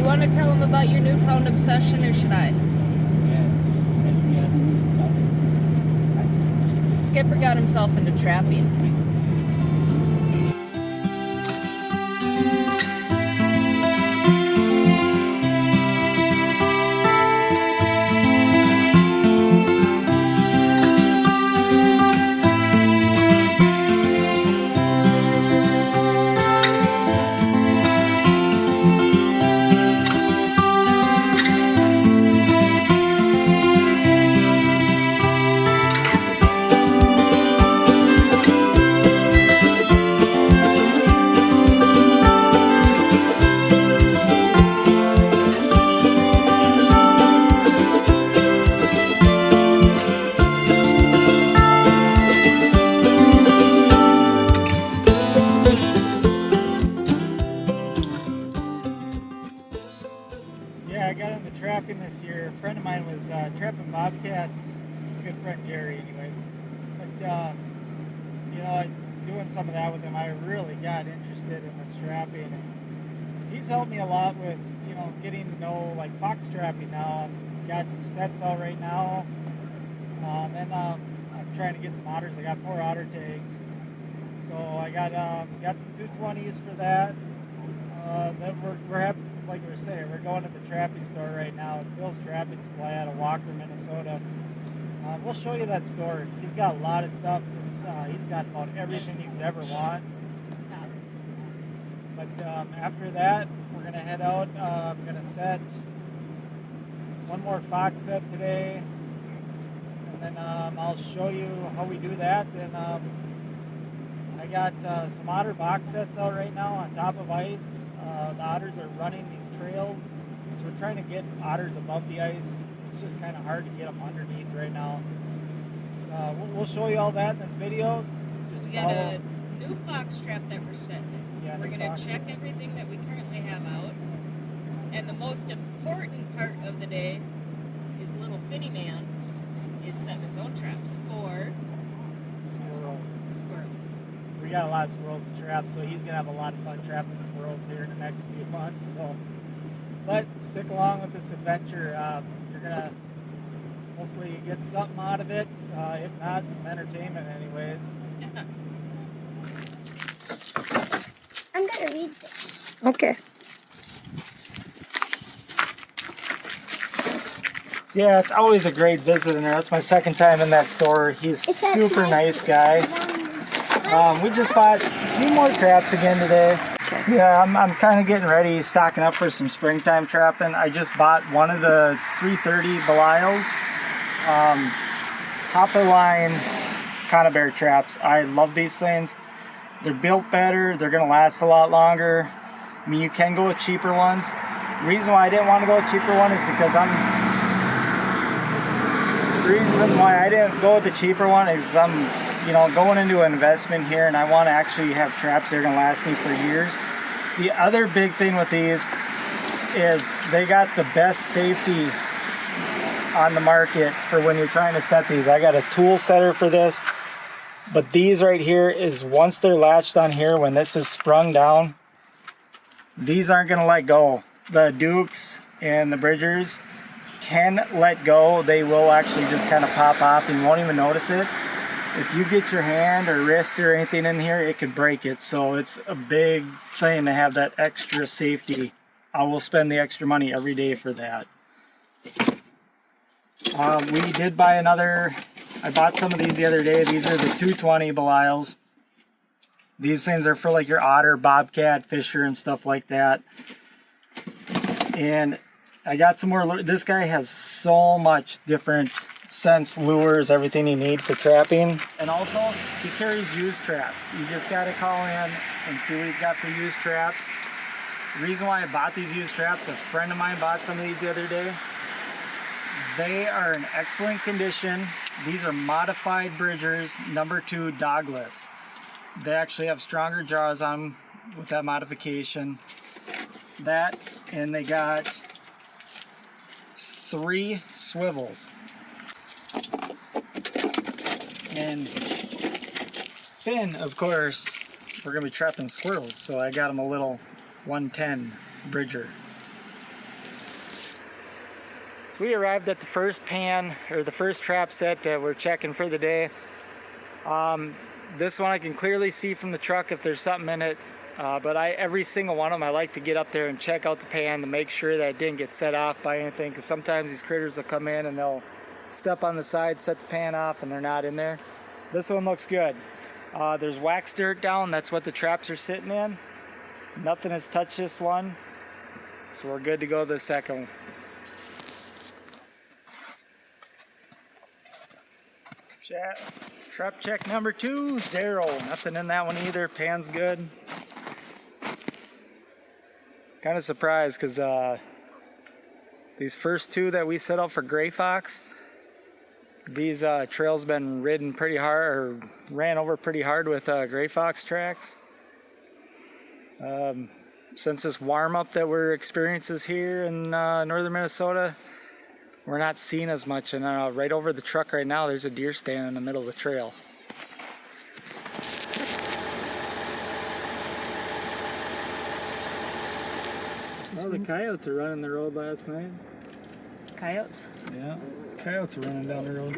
want to tell them about your newfound obsession, or should I? Skipper got himself into trapping. I got into trapping this year. A friend of mine was trapping bobcats. Good friend Jerry, anyways. But you know, doing some of that with him, I really got interested in this trapping. And he's helped me a lot with, you know, getting to know like fox trapping now. I've got sets out right now. Then I'm trying to get some otters. I got 4 otter tags. So I got some 220s for that. Then we're having, like we were saying, we're going to the trapping store right now. It's Bill's Trapping Supply out of Walker, Minnesota. We'll show you that store. He's got a lot of stuff. He's got about everything you could ever want. Stop. But after that, we're going to head out. I'm going to set one more fox set today. And then I'll show you how we do that. And I got some otter box sets out right now on top of ice. The otters are running these trails, so we're trying to get otters above the ice. It's just kind of hard to get them underneath right now. We'll show you all that in this video. So we got a new fox trap that we're setting. Yeah, we're going to check everything that we currently have out. And the most important part of the day is little Finny Man is setting his own traps for squirrels. We got a lot of squirrels to trap, so he's gonna have a lot of fun trapping squirrels here in the next few months. So, but stick along with this adventure. You're gonna hopefully get something out of it. If not, some entertainment, anyways. I'm gonna read this. Okay. So yeah, it's always a great visit in there. That's my second time in that store. He's a super nice guy. We just bought a few more traps again today. So yeah, I'm kind of getting ready, stocking up for some springtime trapping. I just bought one of the 330 Belials. Top of the line conibear traps. I love these things. They're built better. They're going to last a lot longer. I mean, you can go with cheaper ones. The reason why I didn't want to go with cheaper one is because the reason why I didn't go with the cheaper one is you know, going into an investment here, and I want to actually have traps that are going to last me for years. The other big thing with these is they got the best safety on the market for when you're trying to set these. I got a tool setter for this, but these right here is once they're latched on here, when this is sprung down, these aren't going to let go. The Dukes and the Bridgers can let go. They will actually just kind of pop off and you won't even notice it. If you get your hand or wrist or anything in here, it could break it. So it's a big thing to have that extra safety. I will spend the extra money every day for that. We did buy another, I bought some of these the other day. These are the 220 Belials. These things are for like your otter, bobcat, fisher, and stuff like that. And I got some more. This guy has so much different scents, lures, everything you need for trapping. And also, he carries used traps. You just got to call in and see what he's got for used traps. The reason why I bought these used traps, a friend of mine bought some of these the other day. They are in excellent condition. These are modified Bridgers, number 2 dogless. They actually have stronger jaws on them with that modification. That, and they got 3 swivels. And Finn, of course, we're gonna be trapping squirrels, so I got him a little 110 Bridger. So we arrived at the first pan, or the first trap set that we're checking for the day. This one I can clearly see from the truck if there's something in it. But every single one of them, I like to get up there and check out the pan to make sure that it didn't get set off by anything. Because sometimes these critters will come in and they'll step on the side, set the pan off, and they're not in there. This one looks good. There's wax dirt down. That's what the traps are sitting in. Nothing has touched this one. So we're good to go to the second one. Trap check number 2, 0. Nothing in that one either. Pan's good. Kind of surprised because these first 2 that we set out for gray fox, these trails been ridden pretty hard, or ran over pretty hard with gray fox tracks. Since this warm up that we're experiencing here in northern Minnesota, we're not seeing as much. And right over the truck right now, there's a deer standing in the middle of the trail. Oh, the coyotes are running the road last night. Coyotes? Yeah, coyotes are running down the road.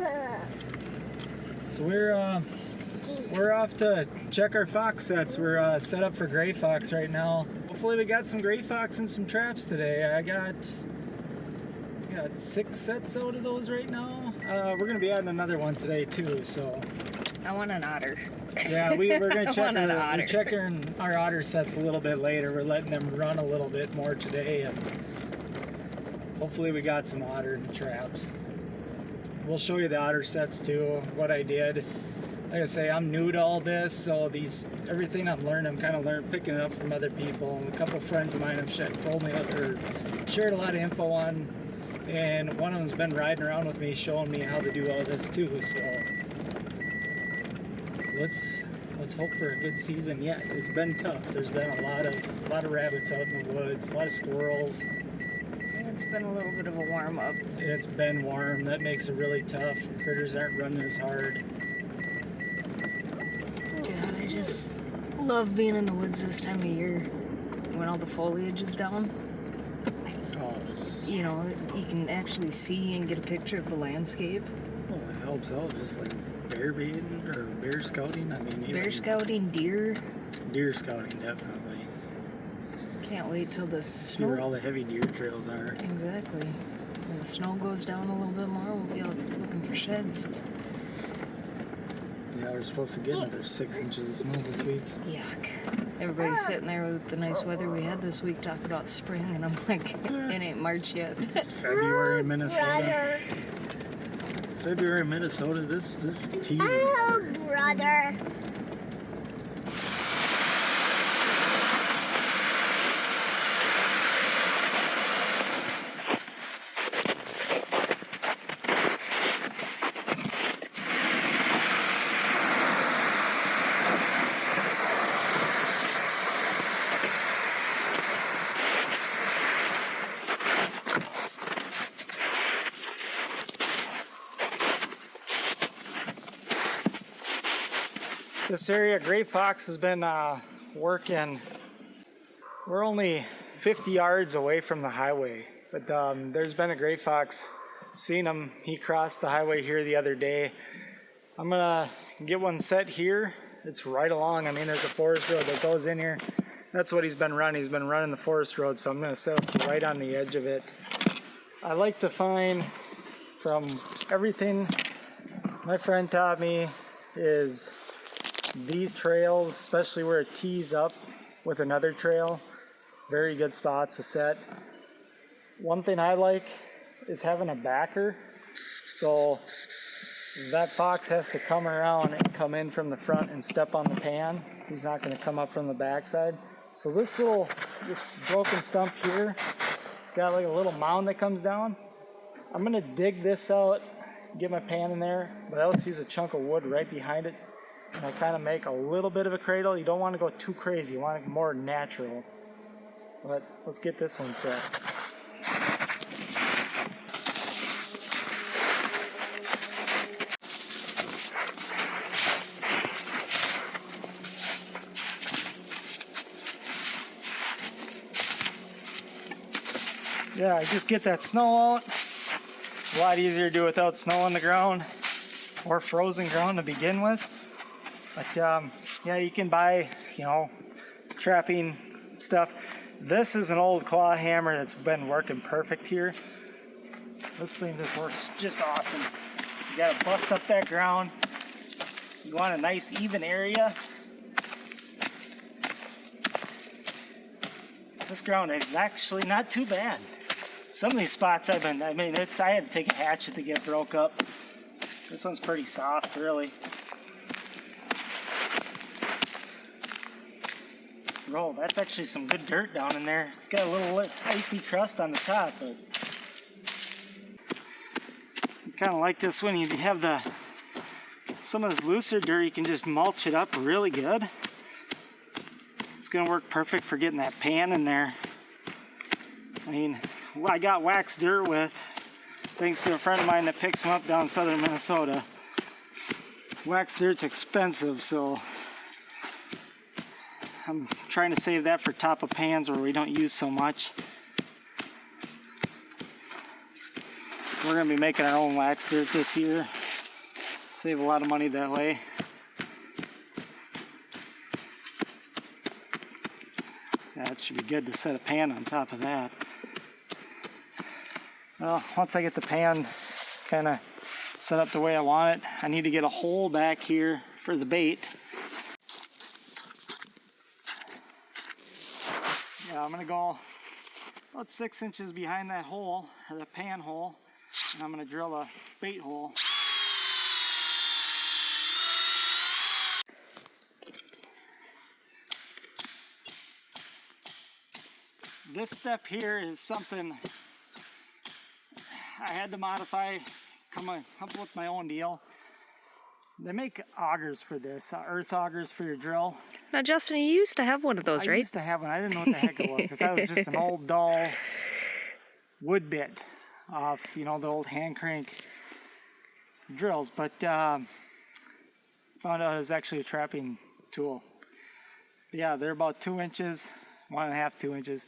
So we're off to check our fox sets. We're set up for gray fox right now. Hopefully we got some gray fox and some traps today. I got 6 sets out of those right now. We're gonna be adding another one today too. So I want an otter. yeah, we're gonna check we're checking our otter sets a little bit later. We're letting them run a little bit more today, and hopefully we got some otter in the traps. We'll show you the otter sets too, what I did. Like I say, I'm new to all this, so everything I'm learning, I'm kind of picking it up from other people. And a couple of friends of mine have told me or shared a lot of info on, and one of them's been riding around with me, showing me how to do all this too. So let's hope for a good season yet. It's been tough. There's been a lot of rabbits out in the woods, a lot of squirrels. It's been a little bit of a warm up. It's been warm. That makes it really tough. Critters aren't running as hard. God, I just love being in the woods this time of year when all the foliage is down. Oh, you know, you can actually see and get a picture of the landscape. Well, it helps out, just like bear baiting or bear scouting. I mean, bear scouting, deer. Deer scouting, definitely. Can't wait till the See where all the heavy deer trails are. Exactly. When the snow goes down a little bit more, we'll be out looking for sheds. Yeah, we're supposed to get another 6 inches of snow this week. Yuck. Everybody's sitting there with the nice weather we had this week talking about spring, and I'm like, it ain't March yet. It's February in Minnesota. February in Minnesota, this teasing. Oh, brother. This area, gray fox has been working. We're only 50 yards away from the highway, but there's been a gray fox. Seen him. He crossed the highway here the other day. I'm gonna get one set here. It's right along. I mean, there's a forest road that goes in here. That's what he's been running. He's been running the forest road, so I'm gonna set up right on the edge of it. I like to find, from everything my friend taught me, is these trails, especially where it tees up with another trail, very good spots to set. One thing I like is having a backer, so that fox has to come around and come in from the front and step on the pan. He's not going to come up from the backside. So this broken stump here, it's got like a little mound that comes down. I'm going to dig this out, get my pan in there, but I also use a chunk of wood right behind it. And I kind of make a little bit of a cradle. You don't want to go too crazy. You want it more natural. But let's get this one set. Yeah, I just get that snow out. It's a lot easier to do without snow on the ground or frozen ground to begin with. But yeah, you can buy, you know, trapping stuff. This is an old claw hammer that's been working perfect here. This thing just works just awesome. You gotta bust up that ground. You want a nice even area. This ground is actually not too bad. Some of these spots I had to take a hatchet to get broke up. This one's pretty soft, really. Oh, that's actually some good dirt down in there. It's got a little icy crust on the top, but I kind of like this when you have some of this looser dirt. You can just mulch it up really good. It's gonna work perfect for getting that pan in there. I mean, I got waxed dirt with, thanks to a friend of mine that picks them up down in southern Minnesota. Waxed dirt's expensive, so I'm trying to save that for top of pans where we don't use so much. We're going to be making our own wax dirt this year. Save a lot of money that way. That should be good to set a pan on top of that. Well, once I get the pan kind of set up the way I want it, I need to get a hole back here for the bait. Yeah, I'm gonna go about 6 inches behind that hole, or the pan hole, and I'm gonna drill a bait hole. This step here is something I had to modify, come up with my own deal. They make augers for this, earth augers for your drill. Now, Justin, you used to have one of those, right? I used to have one. I didn't know what the heck it was. I thought it was just an old dull wood bit off, you know, the old hand crank drills. But found out it was actually a trapping tool. But yeah, they're about 2 inches, 1.5, 2 inches.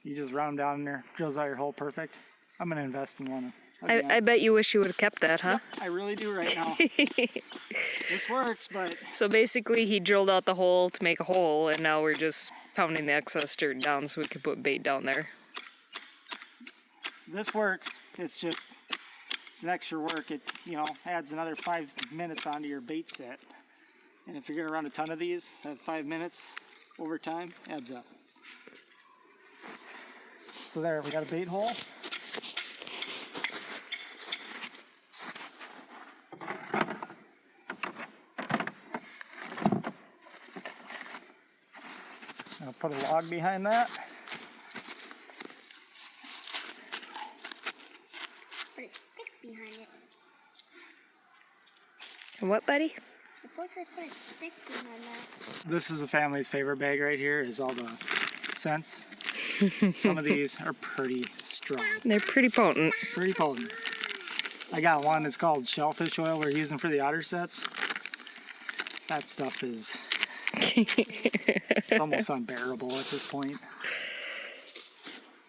You just round down in there, drills out your hole perfect. I'm gonna invest in one. I bet you wish you would have kept that, huh? Yep, I really do right now. This works, but... So basically he drilled out the hole to make a hole, and now we're just pounding the excess dirt down so we can put bait down there. This works. It's just, it's an extra work. It, you know, adds another 5 minutes onto your bait set. And if you're gonna run a ton of these, that 5 minutes over time adds up. So there, we got a bait hole. I'll put a log behind that. Put a stick behind it. What, buddy? Suppose I put a stick behind that. This is the family's favorite bag right here, is all the scents. Some of these are pretty strong. They're pretty potent. Pretty potent. I got one that's called shellfish oil we're using for the otter sets. That stuff is it's almost unbearable at this point.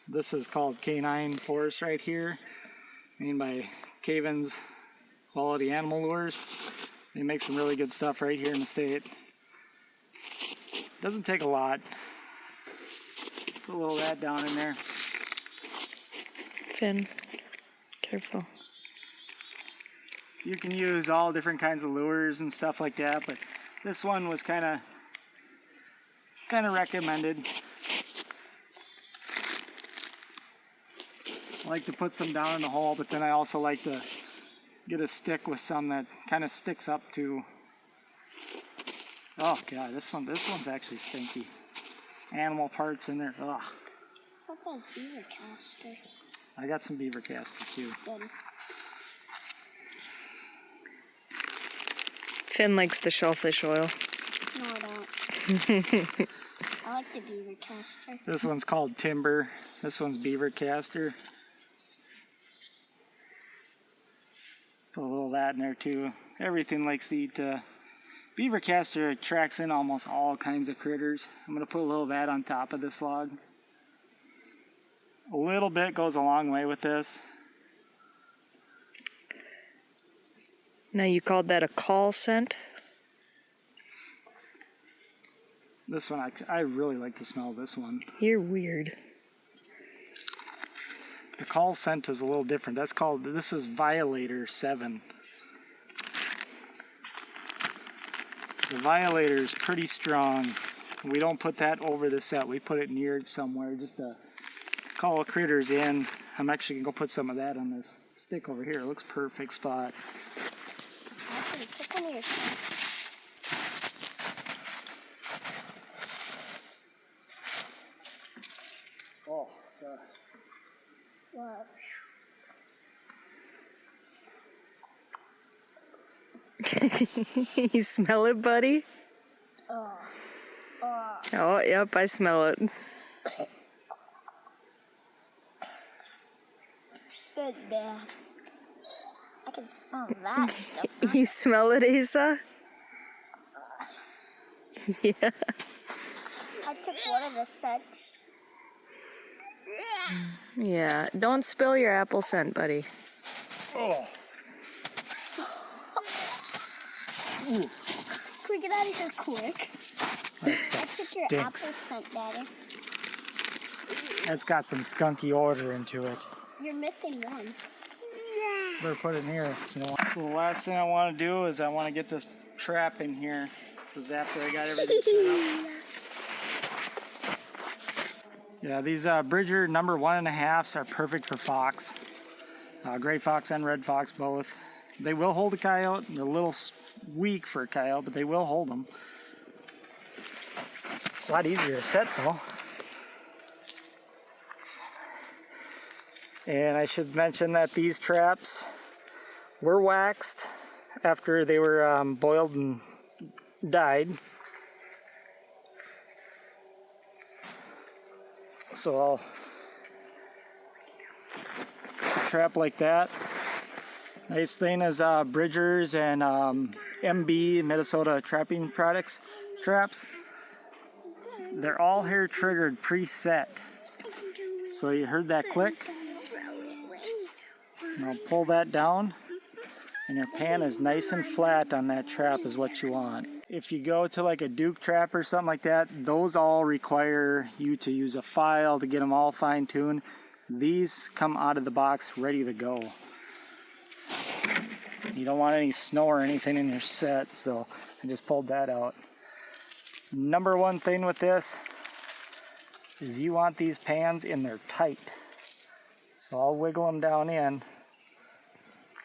This is called Canine Force right here, made by Caven's Quality Animal Lures. They make some really good stuff right here in the state. Doesn't take a lot. Put a little of that down in there. Finn, careful. You can use all different kinds of lures and stuff like that, but this one was kind of recommended. I like to put some down in the hole, but then I also like to get a stick with some that kind of sticks up to. Oh god, this one's actually stinky. Animal parts in there. Ugh. I thought that was beaver caster. I got some beaver caster too. Good. Finn likes the shellfish oil. No, I don't. I like the beaver caster. This one's called Timber. This one's beaver caster. Put a little of that in there too. Everything likes to eat. Beaver caster attracts in almost all kinds of critters. I'm going to put a little of that on top of this log. A little bit goes a long way with this. Now you called that a call scent? This one, I really like the smell of this one. You're weird. The call scent is a little different. This is Violator 7. The Violator is pretty strong. We don't put that over the set. We put it near it somewhere just to call critters in. I'm actually going to go put some of that on this stick over here. It looks perfect spot. Actually, pick one of your scents. Oh, gosh. What? You smell it, buddy? Oh, yep, I smell it. That's bad. I can smell that stuff. Huh? You smell it, Asa? Yeah. I took one of the scents. Yeah, don't spill your apple scent, buddy. Oh. Can we get out of here quick? That I stuff took your apple stinks. scent, Daddy. That's got some skunky odor into it. You're missing one. Better put it in here. You know, so the last thing I want to do is I want to get this trap in here. Because after I got everything set up. Yeah, these Bridger number 1.5s are perfect for fox. Gray fox and red fox both. They will hold a coyote. They're a little weak for a coyote, but they will hold them. It's a lot easier to set though. And I should mention that these traps were waxed after they were boiled and dyed. So I'll trap like that. Nice thing is Bridgers and MB Minnesota trapping products traps. They're all hair triggered preset. So you heard that click? Now pull that down and your pan is nice and flat on that trap is what you want. If you go to like a Duke trap or something like that, those all require you to use a file to get them all fine-tuned. These come out of the box ready to go. You don't want any snow or anything in your set, so I just pulled that out. Number one thing with this is you want these pans in there tight. So I'll wiggle them down in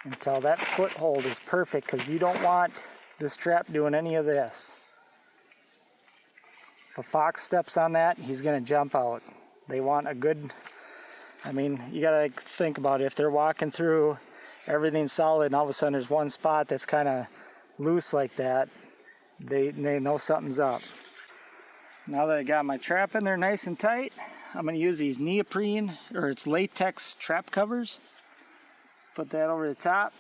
until that foothold is perfect, because you don't want this trap doing any of this. If a fox steps on that, he's going to jump out. They want a good, I mean, you got to think about it. If they're walking through, everything's solid, and all of a sudden there's one spot that's kind of loose like that, they know something's up. Now that I got my trap in there nice and tight, I'm going to use these neoprene, or it's latex trap covers. Put that over the top.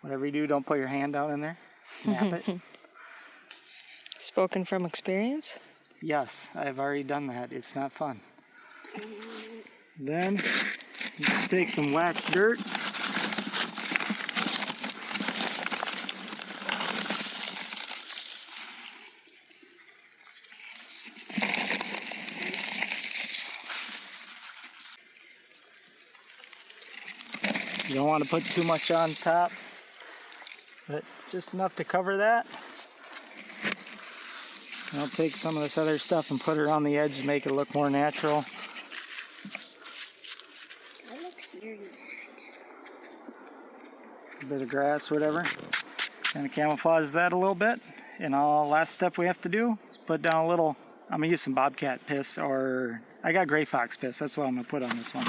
Whatever you do, don't put your hand down in there. Snap it. Spoken from experience? Yes, I've already done that. It's not fun. Then, you just take some waxed dirt. You don't want to put too much on top, but just enough to cover that. And I'll take some of this other stuff and put it on the edge to make it look more natural. That looks dirty. A bit of grass, whatever. Kind of camouflage that a little bit. And last step we have to do is put down a little, I'm going to use some bobcat piss, or I got gray fox piss. That's what I'm going to put on this one.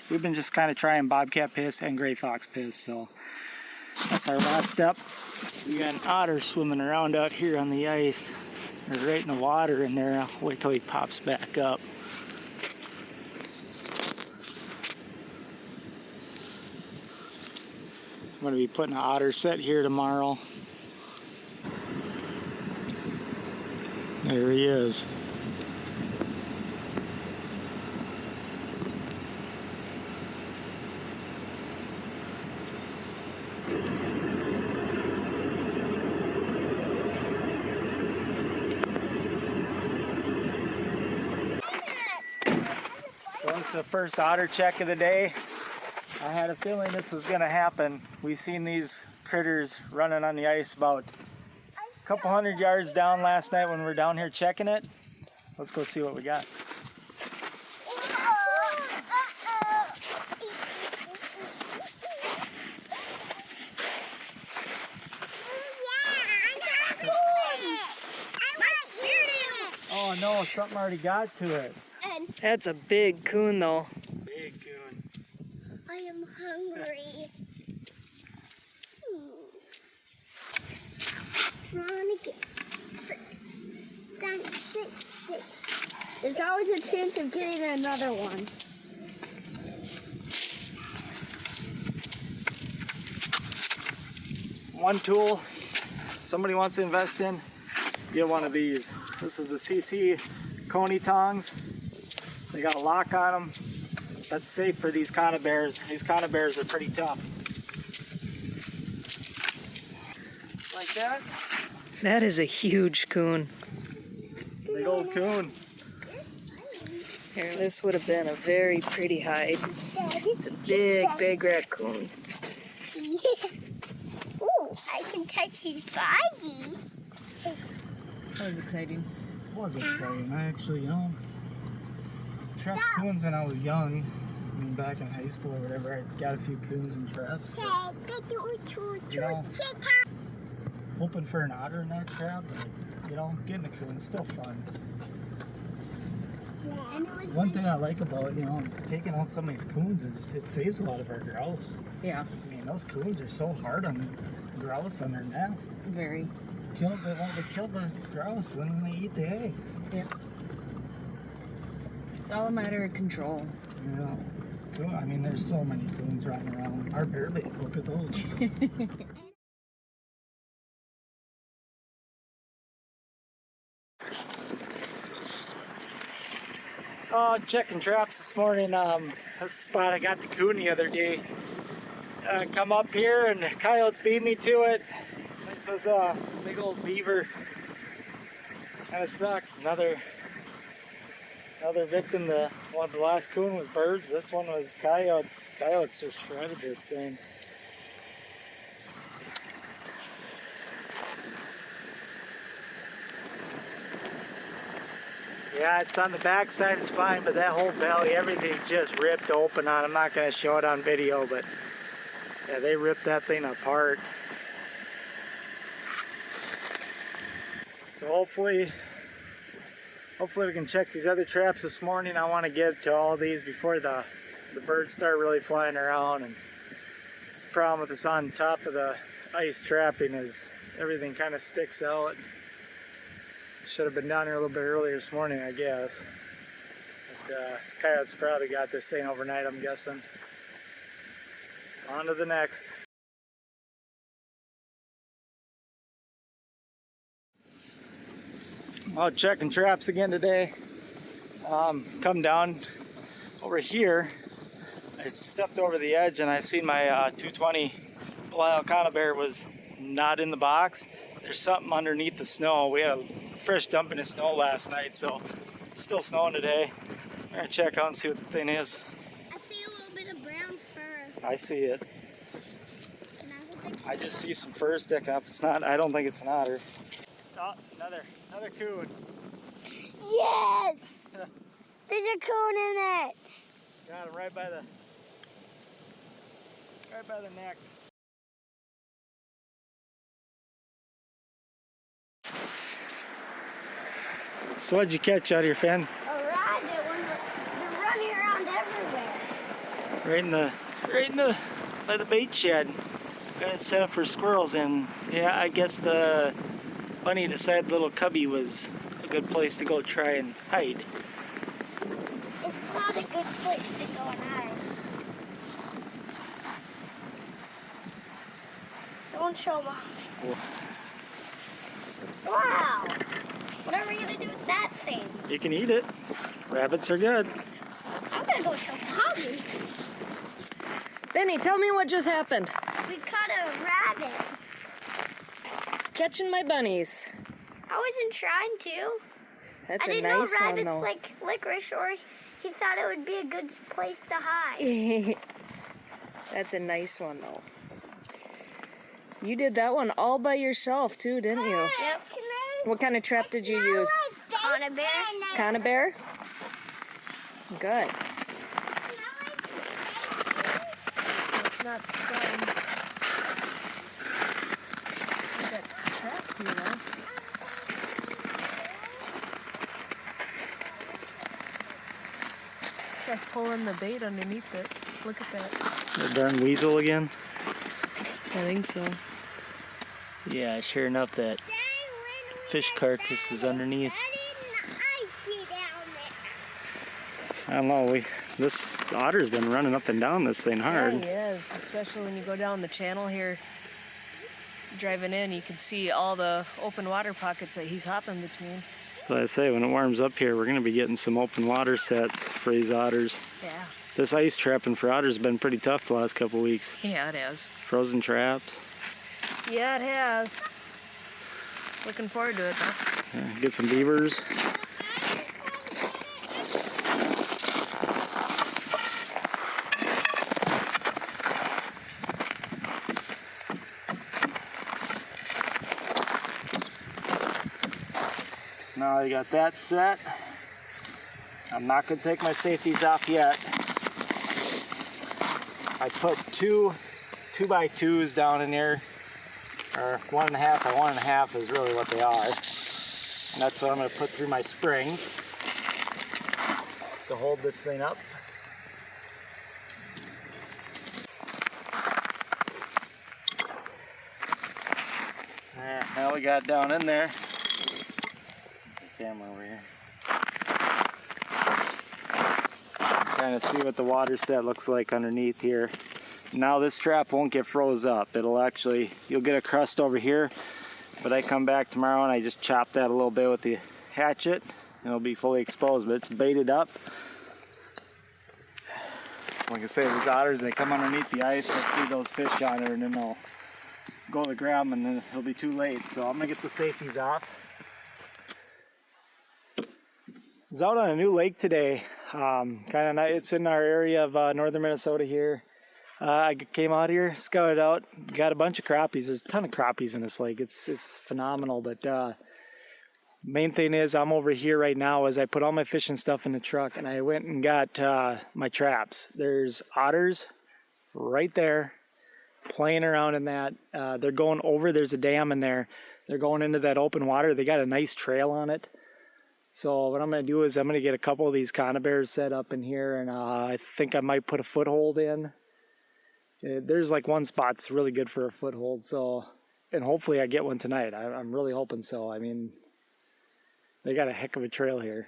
We've been just kind of trying bobcat piss and gray fox piss, so that's our last step. We got an otter swimming around out here on the ice. They're right in the water in there. I'll wait till he pops back up. I'm going to be putting an otter set here tomorrow. There he is. Well, it's the first otter check of the day. I had a feeling this was gonna happen. We seen these critters running on the ice about a couple hundred yards down last night when we were down here checking it. Let's go see what we got. Oh no, something already got to it. That's a big coon though. Big coon. I am hungry. Trying to get There's always a chance of getting another one. One tool somebody wants to invest in, get one of these. This is the CC Coney tongs. They got a lock on them. That's safe for these conibears. These conibears are pretty tough. Like that. That is a huge coon. Big old coon. Here, this would have been a very pretty hide. It's a big raccoon. Yeah. Ooh, I can touch his body. That was exciting. It was exciting. I actually, trapped coons when I was young. I mean, back in high school or whatever, I got a few coons and traps. But, hoping for an otter in that trap, but, getting a coon's still fun. One thing I like about, taking out some of these coons is it saves a lot of our grouse. Yeah, I mean, those coons are so hard on the grouse on their nest. very. They kill the grouse, then they eat the eggs. Yeah. It's all a matter of control. Yeah. Cool. I mean, there's so many coons running around. Our bear baits, look at those. Checking traps this morning. This is the spot I got the coon the other day. Come up here and the coyotes beat me to it. This was a big old beaver. Kind of sucks. Another victim. The last coon was birds. This one was coyotes. Coyotes just shredded this thing. Yeah, it's on the back side, it's fine, but that whole belly, everything's just ripped open on. I'm not going to show it on video, but yeah, they ripped that thing apart. So hopefully we can check these other traps this morning. I want to get to all these before the birds start really flying around. And it's the problem with this on top of the ice trapping is everything kind of sticks out. Should have been down here a little bit earlier this morning, I guess. But coyotes probably got this thing overnight, I'm guessing. On to the next. Well, checking traps again today. Come down over here. I stepped over the edge and I've seen my 220 Belial conibear was not in the box. There's something underneath the snow. We had a fresh dumping of snow last night, so it's still snowing today. I'm gonna check out and see what the thing is. I see a little bit of brown fur. I see it. And I hope I just see some fur sticking up. It's not. I don't think it's an otter. Oh, another coon. Yes! There's a coon in it. Got him right by the neck. So what'd you catch out here, Finn? A rabbit. They're running around everywhere. Right in the by the bait shed. Got it set up for squirrels, and yeah, I guess the bunny decided little cubby was a good place to go try and hide. It's not a good place to go and hide. Don't show Mom. Wow! What are we gonna do with that thing? You can eat it. Rabbits are good. I'm gonna go tell Mommy. Benny, tell me what just happened. We caught a rabbit. Catching my bunnies. I wasn't trying to. That's I a didn't nice know one, rabbits though. like licorice or He thought it would be a good place to hide. That's a nice one, though. You did that one all by yourself, too, didn't you? Yep. What kind of trap did you use? Conibear. Conibear? Good. It's not scum. That trap, you know. Try pulling the bait underneath it. Look at that. The darn weasel again. I think so. Yeah, sure enough, that fish carcass is underneath. I don't know. This otter's been running up and down this thing hard. Yeah, he is. Especially when you go down the channel here, driving in, you can see all the open water pockets that he's hopping between. So I say, when it warms up here, we're going to be getting some open water sets for these otters. Yeah. This ice trapping for otters has been pretty tough the last couple weeks. Yeah, it has. Frozen traps. Yeah, it has. Looking forward to it, though. Yeah, get some beavers. Now I got that set. I'm not going to take my safeties off yet. I put two 2x2s down in here, or 1.5 by 1.5 is really what they are. And that's what I'm going to put through my springs to hold this thing up. There, now we got down in there. Camera over here. Kind of see what the water set looks like underneath here. Now this trap won't get froze up. You'll get a crust over here, but I come back tomorrow and I just chop that a little bit with the hatchet and it'll be fully exposed, but it's baited up. Like I say, these otters, they come underneath the ice, they'll see those fish on it and then they'll go to grab them and then it'll be too late. So I'm gonna get the safeties off. I was out on a new lake today. It's in our area of northern Minnesota here. I came out here, scouted out, got a bunch of crappies. There's a ton of crappies in this lake. It's phenomenal. But main thing is, I'm over here right now as I put all my fishing stuff in the truck, and I went and got my traps. There's otters right there, playing around in that. They're going over. There's a dam in there. They're going into that open water. They got a nice trail on it. So what I'm going to do is I'm going to get a couple of these conibears set up in here, and I think I might put a foothold in. There's like one spot that's really good for a foothold, so, and hopefully I get one tonight. I'm really hoping so. I mean, they got a heck of a trail here.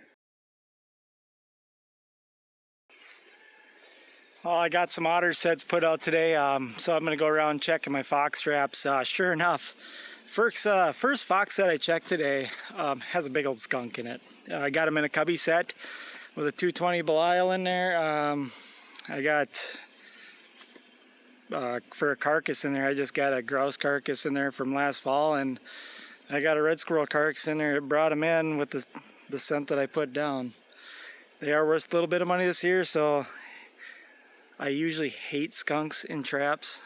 Oh, I got some otter sets put out today, so I'm going to go around checking my fox traps. Sure enough, first fox set I checked today has a big old skunk in it. I got him in a cubby set with a 220 Belial in there. I got for a carcass in there, I just got a grouse carcass in there from last fall, and I got a red squirrel carcass in there. It brought them in with the scent that I put down. They are worth a little bit of money this year, so I usually hate skunks in traps,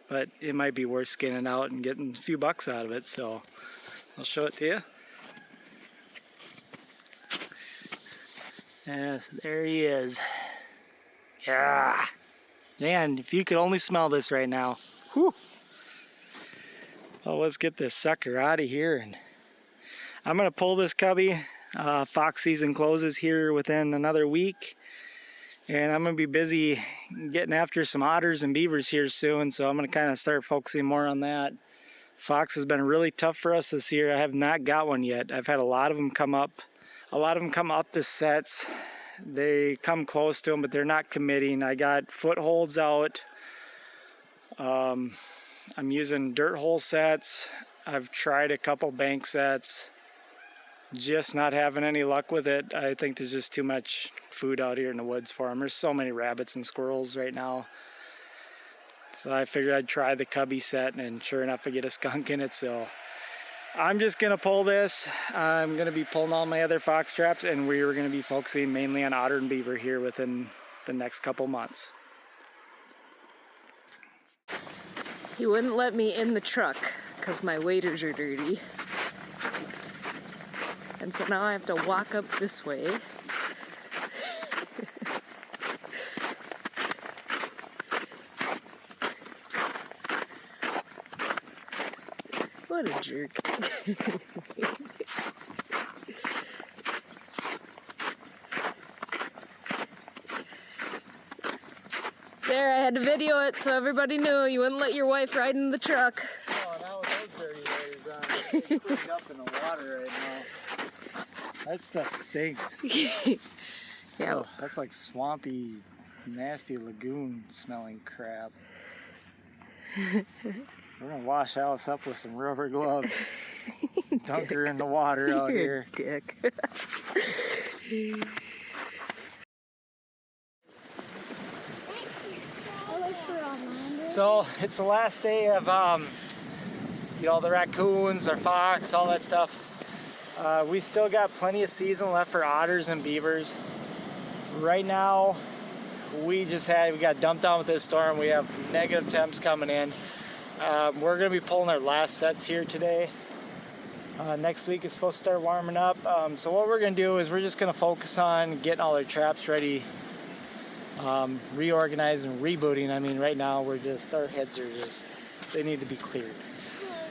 but it might be worth skinning out and getting a few bucks out of it, so I'll show it to you. Yes, there he is. Yeah. Man, if you could only smell this right now. Whew. Well, let's get this sucker out of here. And I'm going to pull this cubby. Fox season closes here within another week. And I'm going to be busy getting after some otters and beavers here soon. So I'm going to kind of start focusing more on that. Fox has been really tough for us this year. I have not got one yet. I've had a lot of them come up. A lot of them come up to sets. They come close to them, but they're not committing. I got footholds out. I'm using dirt hole sets. I've tried a couple bank sets. Just not having any luck with it. I think there's just too much food out here in the woods for them. There's so many rabbits and squirrels right now. So I figured I'd try the cubby set, and sure enough I get a skunk in it. So I'm just gonna pull this. I'm gonna be pulling all my other fox traps, and we're gonna be focusing mainly on otter and beaver here within the next couple months. He wouldn't let me in the truck because my waders are dirty. And so now I have to walk up this way. What a jerk. There, I had to video it so everybody knew you wouldn't let your wife ride in the truck. Oh, now with those dirty waders on, it's cleaned up in the water right now. That stuff stinks. Yeah. Oh, that's like swampy, nasty lagoon smelling crap. We're gonna wash Alice up with some rubber gloves. Dunk her in the water out You're here. a dick. So it's the last day of you know, the raccoons, our fox, all that stuff. We still got plenty of season left for otters and beavers. Right now, we got dumped on with this storm. We have negative temps coming in. We're gonna be pulling our last sets here today. Next week is supposed to start warming up. So what we're gonna do is we're just gonna focus on getting all our traps ready, reorganizing, rebooting. I mean, right now our heads are they need to be cleared.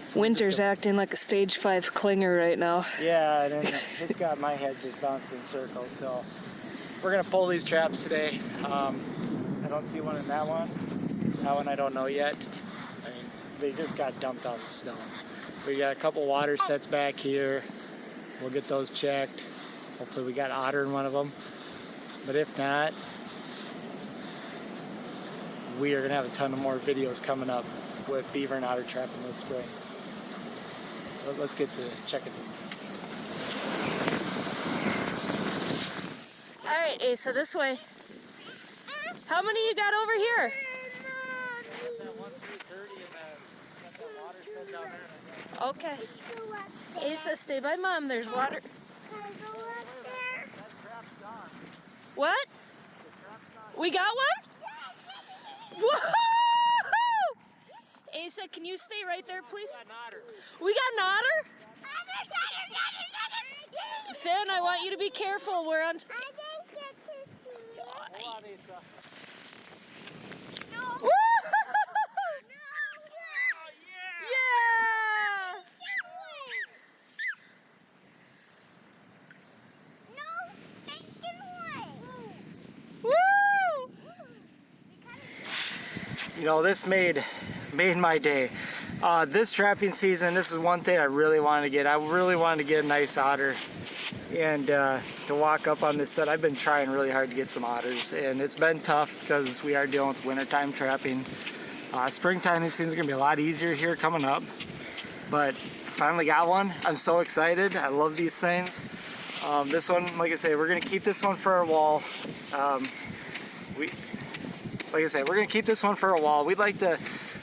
So Winter's acting like a stage 5 clinger right now. yeah, and it's got my head just bouncing in circles. So we're gonna pull these traps today. I don't see one in that one. That one I don't know yet. I mean, they just got dumped on the stone. We got a couple water sets back here. We'll get those checked. Hopefully we got otter in one of them. But if not, we are gonna have a ton of more videos coming up with beaver and otter trapping this spring. But let's get to checking. All right, Asa, this way. How many you got over here? Okay. Asa, stay by Mom. There's water. What? We got one? Woohoo! Asa, can you stay right there, please? We got an otter? Finn, I want you to be careful. We're on. Woo! Yeah! Woo! You know, this made my day. This trapping season, this is one thing I really wanted to get. I really wanted to get a nice otter and to walk up on this set. I've been trying really hard to get some otters, and it's been tough because we are dealing with wintertime trapping. Springtime, these things are gonna be a lot easier here coming up, but finally got one. I'm so excited. I love these things. This one, like I say, we're gonna keep this one for our wall. Like I said, we're gonna keep this one for a wall. We'd like to,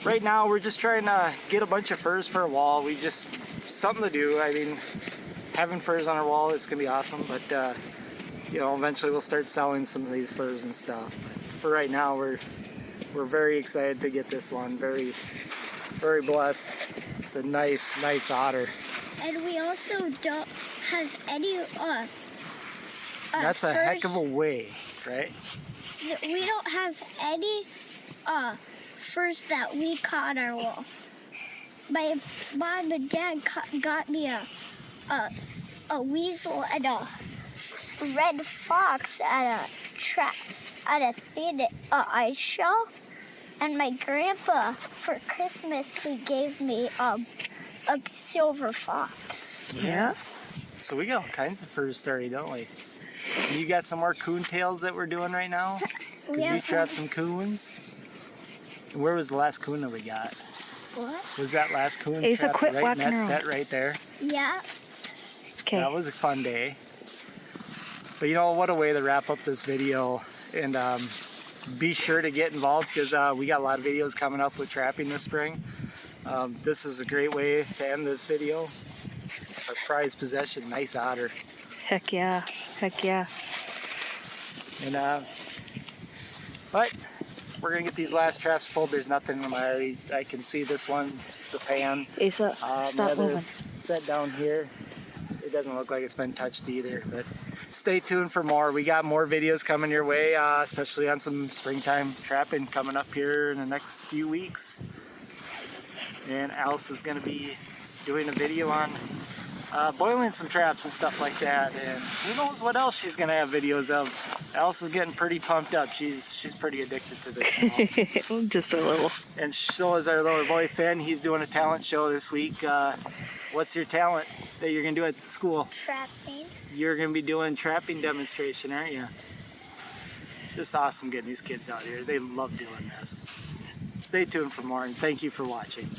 right now we're just trying to get a bunch of furs for a wall. We just, something to do. I mean, having furs on our wall is gonna be awesome, but you know, eventually we'll start selling some of these furs and stuff. But for right now, we're very excited to get this one. Very, very blessed. It's a nice otter. And we also don't have any That's a heck of a way, right? We don't have any furs that we caught on our wall. My mom and dad got me a weasel and a red fox at a thin ice shell. And my grandpa, for Christmas, he gave me a silver fox. Yeah. So we got all kinds of furs started, don't we? And you got some more coon tails that we're doing right now? You trapped some coons? And where was the last coon that we got? What? Was that last coon Asa, trapped quit right in walking that around. set right there? Yeah. Okay. That was a fun day. But you know, what a way to wrap up this video. And be sure to get involved because we got a lot of videos coming up with trapping this spring. This is a great way to end this video. our prized possession. Nice otter. Heck yeah. Heck yeah. And but we're gonna get these last traps pulled. There's nothing in my, I can see this one, just the pan. Asa, stop the other moving. set down here, it doesn't look like it's been touched either, but stay tuned for more. We got more videos coming your way, especially on some springtime trapping coming up here in the next few weeks. And Alice is gonna be doing a video on boiling some traps and stuff like that, and who knows what else she's gonna have videos of. Alice is getting pretty pumped up. She's pretty addicted to this now. Just a little. And so is our little boy Finn. He's doing a talent show this week. What's your talent that you're gonna do at school? Trapping. You're gonna be doing trapping demonstration, aren't you? Just awesome getting these kids out here. They love doing this. Stay tuned for more, and thank you for watching.